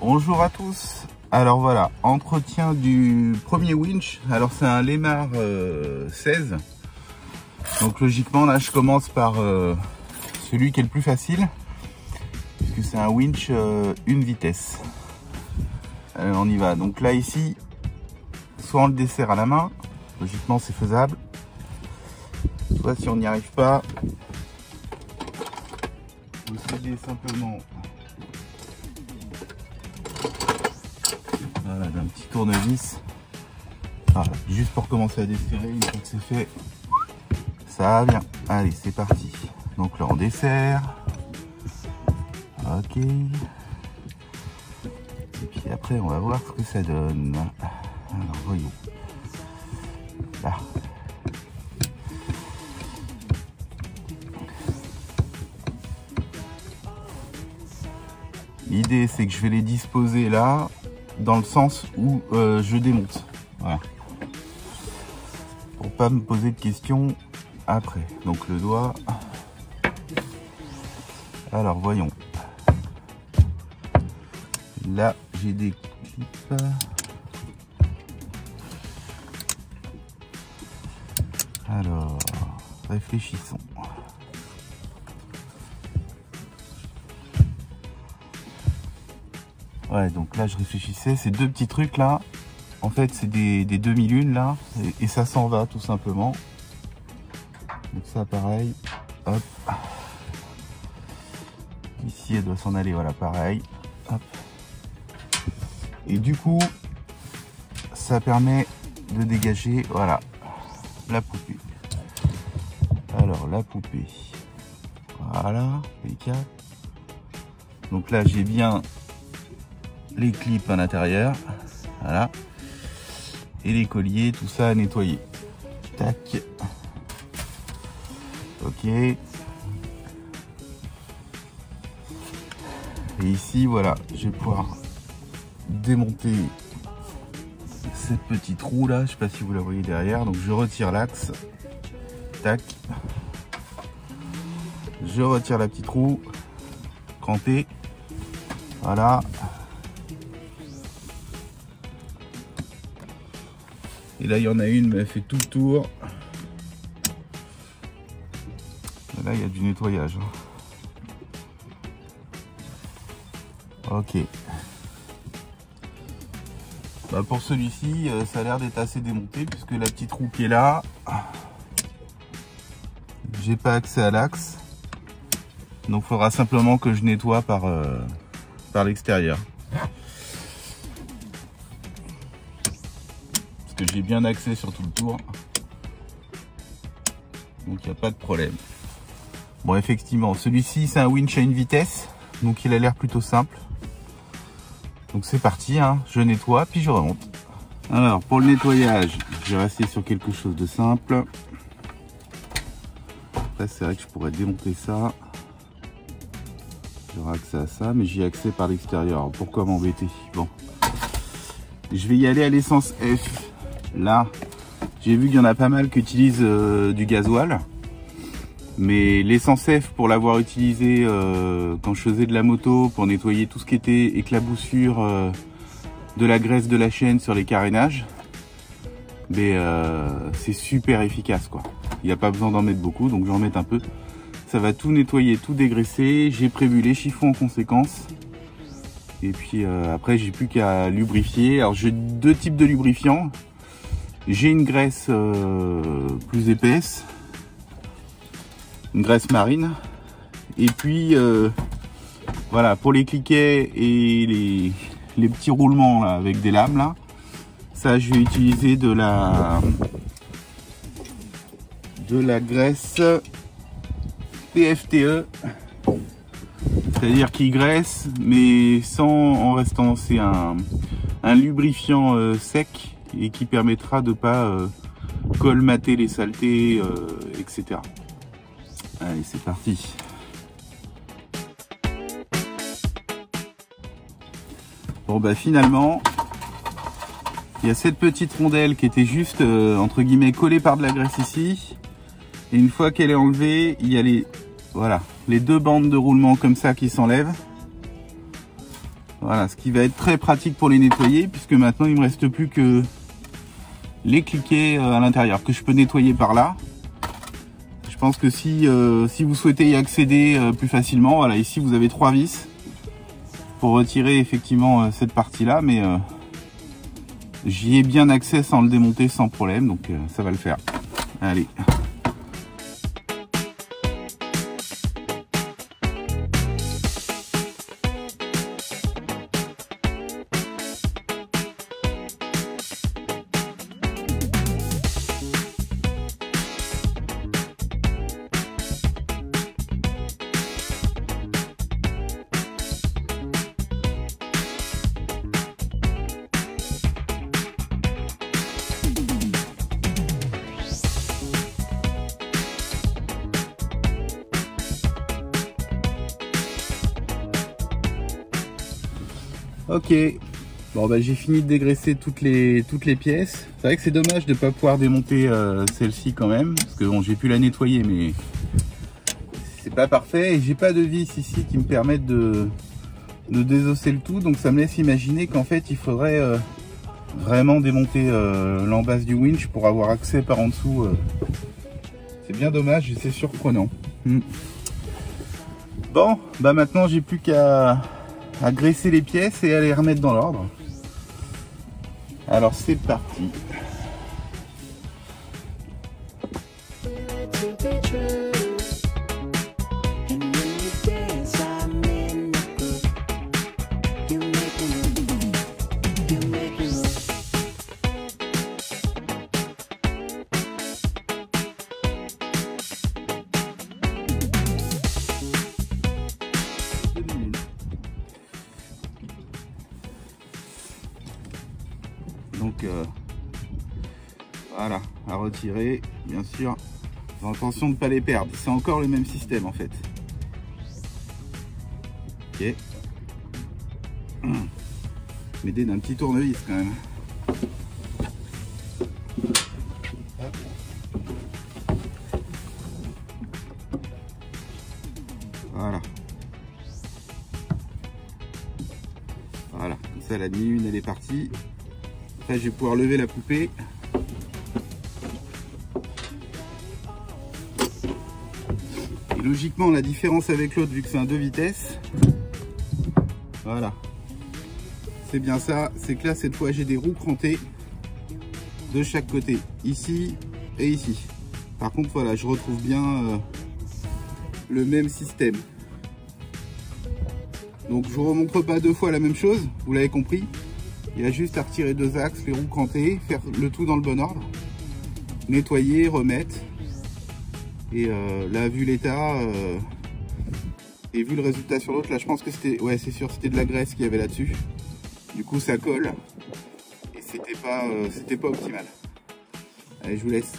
Bonjour à tous. Alors voilà, entretien du premier winch. Alors c'est un Lemar 16. Donc logiquement là je commence par celui qui est le plus facile, puisque c'est un winch une vitesse. Alors on y va. Donc là ici, soit on le dessert à la main, logiquement c'est faisable. Soit si on n'y arrive pas, vous soudez simplement voilà, d'un petit tournevis. Voilà, juste pour commencer à desserrer. Une fois que c'est fait, ça va bien. Allez, c'est parti. Donc là on dessert. Ok. Et puis après on va voir ce que ça donne. Alors voyons. Là. L'idée c'est que je vais les disposer là, dans le sens où je démonte. Voilà. Pour pas me poser de questions après. Donc le doigt. Alors voyons. Là j'ai des clips. Alors réfléchissons. Ouais, donc là je réfléchissais, ces deux petits trucs là, en fait c'est des demi-lunes là, et ça s'en va tout simplement. Donc ça pareil, hop. Ici elle doit s'en aller, voilà pareil, hop. Et du coup, ça permet de dégager, voilà, la poupée. Alors la poupée, voilà, les quatre. Donc là j'ai bien les clips à l'intérieur, voilà, et les colliers, tout ça à nettoyer. Tac. Ok. Et ici, voilà, je vais pouvoir démonter cette petite roue là, je sais pas si vous la voyez derrière. Donc je retire l'axe, tac, je retire la petite roue crampée, voilà. Et là, il y en a une, mais elle fait tout le tour. Et là, il y a du nettoyage. Ok. Bah pour celui-ci, ça a l'air d'être assez démonté, puisque la petite roue qui est là, j'ai pas accès à l'axe. Donc, il faudra simplement que je nettoie par l'extérieur. J'ai bien accès sur tout le tour, donc il n'y a pas de problème. Bon, effectivement, celui-ci c'est un winch à une vitesse, donc il a l'air plutôt simple. Donc c'est parti, hein. Je nettoie puis je remonte. Alors pour le nettoyage, je vais rester sur quelque chose de simple. Après c'est vrai que je pourrais démonter ça, j'aurai accès à ça, mais j'y ai accès par l'extérieur. Pourquoi m'embêter? Bon, je vais y aller à l'essence F. Là, j'ai vu qu'il y en a pas mal qui utilisent du gasoil. Mais l'essence F, pour l'avoir utilisé quand je faisais de la moto, pour nettoyer tout ce qui était éclaboussure de la graisse de la chaîne sur les carénages, mais c'est super efficace quoi. Il n'y a pas besoin d'en mettre beaucoup, donc j'en mets un peu. Ça va tout nettoyer, tout dégraisser. J'ai prévu les chiffons en conséquence. Et puis après, j'ai plus qu'à lubrifier. Alors j'ai deux types de lubrifiants. J'ai une graisse plus épaisse, une graisse marine, et puis voilà, pour les cliquets et les petits roulements là, avec des lames là, ça je vais utiliser de la graisse PFTE, c'est-à-dire qui graisse mais sans en restant, c'est un lubrifiant sec, et qui permettra de pas colmater les saletés, etc. Allez, c'est parti. Bon bah finalement, il y a cette petite rondelle qui était juste entre guillemets collée par de la graisse ici, et une fois qu'elle est enlevée, il y a les deux bandes de roulement comme ça qui s'enlèvent. Voilà, ce qui va être très pratique pour les nettoyer, puisque maintenant il me reste plus que les cliquets à l'intérieur que je peux nettoyer par là. Je pense que si vous souhaitez y accéder plus facilement, voilà, ici vous avez 3 vis pour retirer effectivement cette partie là, mais j'y ai bien accès sans le démonter sans problème, donc ça va le faire. Allez. Ok, bon bah j'ai fini de dégraisser toutes les pièces. C'est vrai que c'est dommage de ne pas pouvoir démonter celle-ci quand même, parce que bon, j'ai pu la nettoyer, mais c'est pas parfait. Et j'ai pas de vis ici qui me permettent de désosser le tout, donc ça me laisse imaginer qu'en fait il faudrait vraiment démonter l'embase du winch pour avoir accès par en dessous. C'est bien dommage et c'est surprenant. Bon, bah maintenant j'ai plus qu'à graisser les pièces et à les remettre dans l'ordre. Alors c'est parti. Donc voilà, à retirer, bien sûr, attention de ne pas les perdre. C'est encore le même système en fait. Ok. M'aider d'un petit tournevis quand même. Voilà. Voilà, comme ça la demi-lune elle est partie. Après, je vais pouvoir lever la poupée. Et logiquement, la différence avec l'autre, vu que c'est un 2 vitesses, voilà, c'est bien ça. C'est que là, cette fois, j'ai des roues crantées de chaque côté, ici et ici. Par contre, voilà, je retrouve bien le même système. Donc, je vous remontre pas 2 fois la même chose, vous l'avez compris. Il y a juste à retirer 2 axes, les roues crantées, faire le tout dans le bon ordre, nettoyer, remettre. Et là, vu l'état et vu le résultat sur l'autre, là je pense que c'était, ouais c'est sûr, c'était de la graisse qu'il y avait là-dessus. Du coup ça colle et c'était pas optimal. Allez, je vous laisse.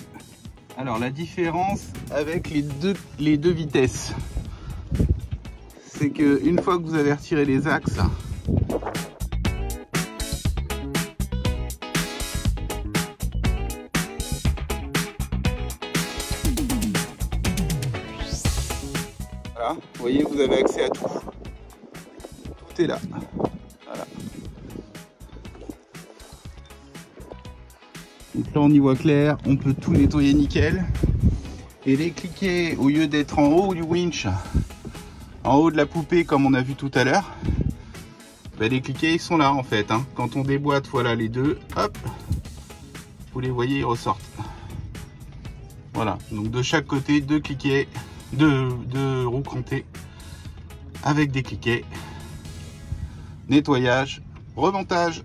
Alors la différence avec les deux vitesses, c'est que une fois que vous avez retiré les axes, voilà, vous voyez, vous avez accès à tout. Tout est là. Voilà. Donc là on y voit clair, on peut tout nettoyer nickel. Et les cliquets, au lieu d'être en haut du winch, en haut de la poupée comme on a vu tout à l'heure, ben les cliquets ils sont là en fait. Hein. Quand on déboîte, voilà les deux, hop, vous les voyez, ils ressortent. Voilà, donc de chaque côté, deux cliquets, deux roues crantées avec des cliquets. Nettoyage, remontage.